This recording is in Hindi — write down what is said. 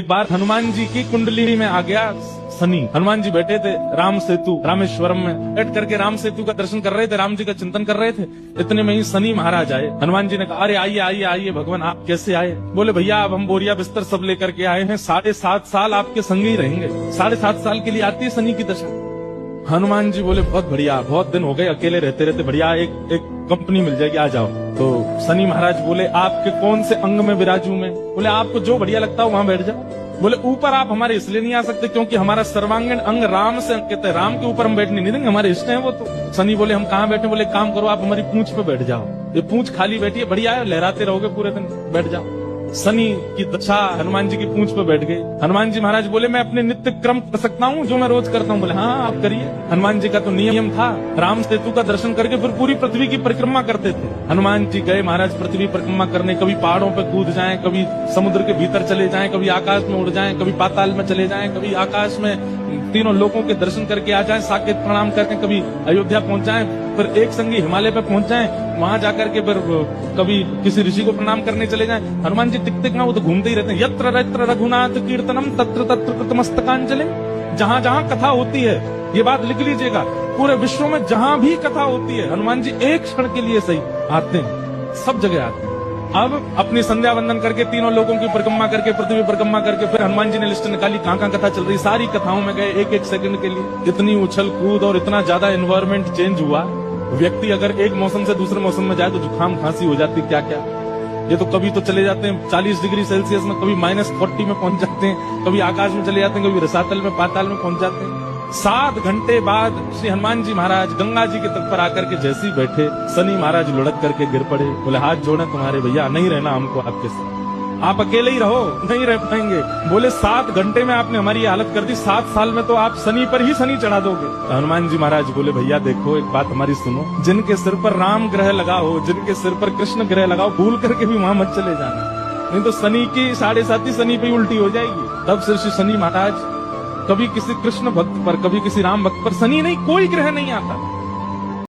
एक बार हनुमान जी की कुंडली में आ गया शनि। हनुमान जी बैठे थे राम सेतु रामेश्वरम में, बैठ करके राम सेतु का दर्शन कर रहे थे, राम जी का चिंतन कर रहे थे। इतने में ही शनि महाराज आए। हनुमान जी ने कहा, अरे आइए आइए आइए भगवान, आप कैसे आए? बोले भैया अब हम बोरिया बिस्तर सब लेकर के आए हैं, 7.5 साल आपके संग ही रहेंगे। 7.5 साल के लिए आती है शनि की दशा। हनुमान जी बोले बहुत बढ़िया, बहुत दिन हो गए अकेले रहते रहते, बढ़िया एक कंपनी मिल जाएगी, आ जाओ। तो शनि महाराज बोले आपके कौन से अंग में विराजू मैं? बोले आपको जो बढ़िया लगता हो वहां बैठ जाओ। बोले ऊपर आप हमारे इसलिए नहीं आ सकते क्योंकि हमारा सर्वांगीण अंग राम से अंकित है, राम के ऊपर हम बैठने नहीं देंगे, हमारे इष्ट हैं वो। तो शनि बोले हम कहाँ बैठे? बोले काम करो आप हमारी पूंछ पे बैठ जाओ, ये पूंछ खाली बैठी है, बढ़िया है, लहराते रहोगे पूरे दिन, बैठ जाओ। शनि की दशा हनुमान जी की पूंछ पे बैठ गई। हनुमान जी महाराज बोले मैं अपने नित्य क्रम कर सकता हूँ जो मैं रोज करता हूँ? बोले हाँ आप करिए। हनुमान जी का तो नियम था, राम सेतु का दर्शन करके फिर पूरी पृथ्वी की परिक्रमा करते थे। हनुमान जी गए महाराज पृथ्वी परिक्रमा करने, कभी पहाड़ों पे कूद जाएं, कभी समुद्र के भीतर चले जाएं, कभी आकाश में उड़ जाएं, कभी पाताल में चले जाएं, कभी आकाश में तीनों लोगों के दर्शन करके आ जाएं, साकेत प्रणाम करके कभी अयोध्या पहुंच जाएं, फिर एक संगी हिमालय पे पहुंच जाएं, वहां जाकर के फिर कभी किसी ऋषि को प्रणाम करने चले जाएं। हनुमान जी टिकते कहाँ, वो तो घूमते ही रहते हैं। यत्र यत्र रघुनाथ कीर्तनम तत्र तत्र कृतमस्तकांजलि। जहां जहां कथा होती है, ये बात लिख लीजिएगा, पूरे विश्व में जहां भी कथा होती है हनुमान जी एक क्षण के लिए सही आते हैं, सब जगह आते हैं। अब अपनी संध्या वंदन करके तीनों लोगों की परिक्रमा करके पृथ्वी परिक्रमा करके फिर हनुमान जी ने लिस्ट निकाली कहाँ कहाँ कथा चल रही, सारी कथाओं में गए एक एक सेकंड के लिए। इतनी उछल कूद और इतना ज्यादा एनवायरमेंट चेंज हुआ, व्यक्ति अगर एक मौसम से दूसरे मौसम में जाए तो जुकाम खांसी हो जाती, क्या क्या। ये तो कभी तो चले जाते हैं 40 डिग्री सेल्सियस में, कभी -40 में पहुंच जाते हैं, कभी आकाश में चले जाते हैं, कभी रसातल में पाताल में पहुंच जाते हैं। 7 घंटे बाद श्री हनुमान जी महाराज गंगा जी के तट पर आकर के जैसे ही बैठे, शनि महाराज लुढ़क करके गिर पड़े। बोले हाथ जोड़े तुम्हारे भैया, नहीं रहना हमको आपके साथ, आप अकेले ही रहो, नहीं रह पाएंगे। बोले 7 घंटे में आपने हमारी हालत कर दी, 7 साल में तो आप शनि पर ही शनि चढ़ा दोगे। तो हनुमान जी महाराज बोले भैया देखो एक बात हमारी सुनो, जिनके सिर पर राम ग्रह लगा हो, जिनके सिर पर कृष्ण ग्रह लगा हो, भूल करके भी वहां मत चले जाना, नहीं तो शनि की 7.5 शनि पे उल्टी हो जाएगी। तब से श्री शनि महाराज कभी किसी कृष्ण भक्त पर, कभी किसी राम भक्त पर, शनि नहीं कोई ग्रह नहीं आता।